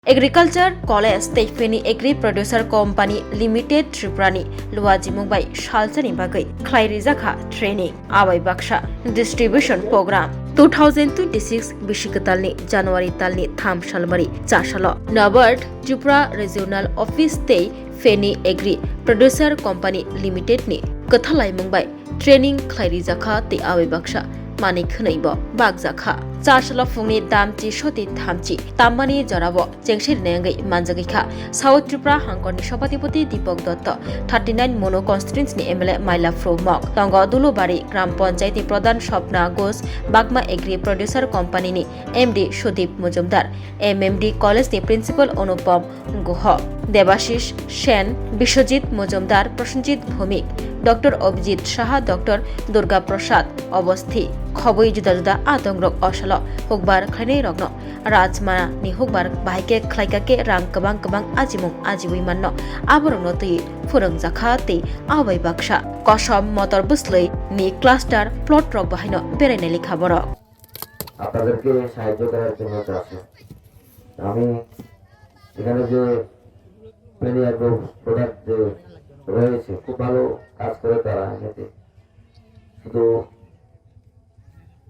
Agriculture College Teifeni Agri Producer Company Limited Triprani Luaji Mumbai Shalchani Bagai Khairizakha Training Abai Baksha Distribution Program 2026 Bishikatalni January Talni Tham Shalmari Chashalo Nabard Tripura Regional Office Tei Feni Agri Producer Company Limited ni Kathalai Mumbai Training Khairizakha Te Abai Baksha Mani Khunaibo Bagzakha Chashalo Fungni Damchi Shoti Thamchi Tamani Jarabo Jengshir Nengai Manjagikha South Tripura Hangkoni Shopatipoti Deepak Dotto 39 Mono Constituency ni MLA Maila Fro Mok Tongo Dulubari Gram Panchayati Pradhan Shopna Ghosh Bagma Agri Producer Company ni MD Sudip Mujumdar MMD College ni Principal Anupam Guha Debashish Shen Bishojit Mujumdar Prashanjit Bhumik Dr. Abhijit Shaha Dr. Durga Prasad Obosthi Khoboi Juda Juda Atongrok Osalo Hukbar Khainei Rogno Rajmana ni Hukbar Bahike Khlaikake Rang Kabang Kabang Ajimung Ajibui Manno Aborongno Tui Phurungjakha Te Abai Baksha Kosom Motor Buslei ni Cluster Plot Rok Bahaino Bereneli Khaborok আপনাদেরকে সাহায্য করার জন্য আছে আমি এখানে যে প্লেনিয়ার product যে রয়েছে খুব ভালো কাজ করে তারা এতে শুধু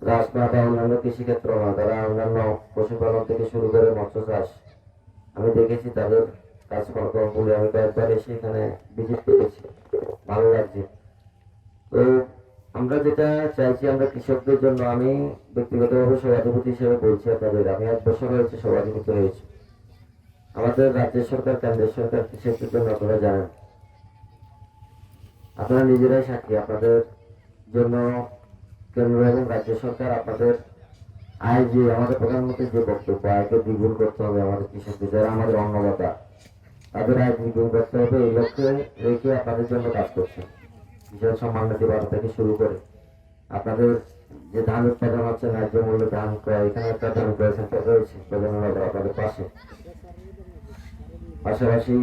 রাজমা বা অন্যান্য কৃষিক্ষেত্র না তারা অন্যান্য পশুপালন থেকে শুরু করে মৎস্য চাষ আমি দেখেছি তাদের কাজকর্মগুলো আমি কয়েকবার এসে এখানে ভিজিট করেছি ভালো লাগছে তো আমরা যেটা চাইছি আমরা কৃষকদের জন্য আমি ব্যক্তিগতভাবে সভাধিপতি হিসেবে বলছি আপনাদের আমি 1 বছর হয়েছে সভাধিপতি হয়েছি আমাদের রাজ্য সরকার কেন্দ্রের সরকার কৃষকদের জন্য আপনারা জানেন আপনারা নিজেরাই সাক্ষী আপনাদের জন্য কেন্দ্র এবং রাজ্য সরকার আপনাদের আয় যে আমাদের প্রধানমন্ত্রীর যে বক্তব্য আয়কে দ্বিগুণ করতে হবে আমাদের কৃষকদের যারা আমাদের অন্নদাতা তাদের আয় দ্বিগুণ করতে হবে এই লক্ষ্যে রেখে আপনাদের জন্য কাজ করছে কৃষক সম্মান নিধি বাড়া থেকে শুরু করে আপনাদের যে ধান উৎপাদন হচ্ছে ন্যায্য মূল্যে ধান ক্রয় এখানে একটা ধান ক্রয় সেন্টার রয়েছে আপনাদের পাশাপাশি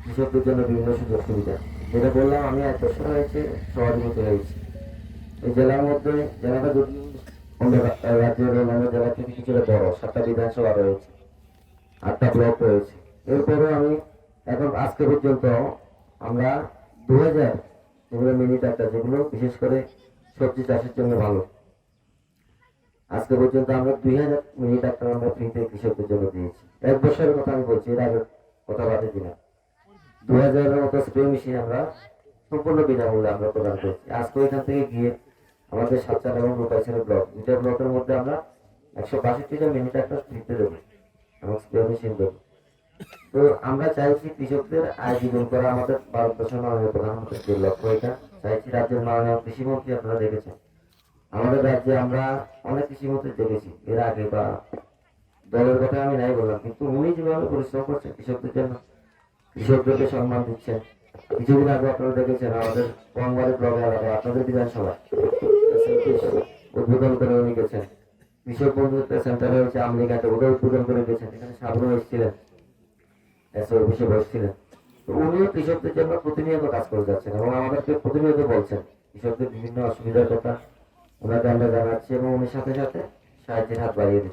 কৃষকদের জন্য বিভিন্ন সুযোগ সুবিধা যেটা বললাম আমি 1 বছর হয়েছে সভাধিপতি হয়েছি এই জেলার মধ্যে জেলাটা যদি অন্য রাজ্যের অন্যান্য জেলা থেকে কিছুটা বড় 7টা বিধানসভা রয়েছে 8টা ব্লক রয়েছে এরপরে আমি এখন আজকে পর্যন্ত আমরা 2000 যেগুলো মিনি ট্রাক্টর যেগুলো বিশেষ করে সবজি চাষের জন্য ভালো আজকে পর্যন্ত আমরা 2000 মিনি ট্রাক্টর আমরা ফ্রিতে কৃষকদের জন্য দিয়েছি 1 বছরের কথা আমি বলছি এর আগে কথা বাদে দিলাম 2000 এর মতো স্প্রে মেশিন আমরা সম্পূর্ণ বিনামূল্যে আমরা প্রদান করছি আজকে এখান থেকে গিয়ে আমাদের সাতচার এবং রূপাইছড়ি ব্লক দুটো ব্লকের মধ্যে আমরা 162টা মিনি ট্রাক্টর ফ্রিতে দেবো এবং স্প্রে মেশিন দেবো তো আমরা চাইছি কৃষকদের আয় দ্বিগুণ করা আমাদের ভারতবর্ষের মাননীয় প্রধানমন্ত্রীর লক্ষ্য এটা চাইছি রাজ্যের মাননীয় কৃষিমন্ত্রী আপনারা দেখেছেন আমাদের রাজ্যে আমরা অনেক কৃষিমন্ত্রী দেখেছি এর আগে বা দলের কথা আমি নাই বললাম কিন্তু উনি যেভাবে পরিশ্রম করছেন কৃষকদের জন্য কৃষকদেরকে সম্মান দিচ্ছেন কিছুদিন আগে আপনারা দেখেছেন আমাদের কংবাড়ি ব্লকে এলাকা আপনাদের বিধানসভা উদ্বোধন করে উনি গেছেন কৃষক বন্ধু সেন্টারে হচ্ছে আমলিঘাটে ওটা উদ্বোধন করে গেছেন এখানে সাবরু এসেছিলেন অফিসে বসছিলেন তো উনিও কৃষকদের জন্য প্রতিনিয়ত কাজ করে যাচ্ছেন এবং আমাদেরকে প্রতিনিয়ত বলছেন কৃষকদের বিভিন্ন অসুবিধার কথা ওনাকে আমরা জানাচ্ছি এবং উনির সাথে সাথে সাহায্যের হাত বাড়িয়ে দিচ্ছি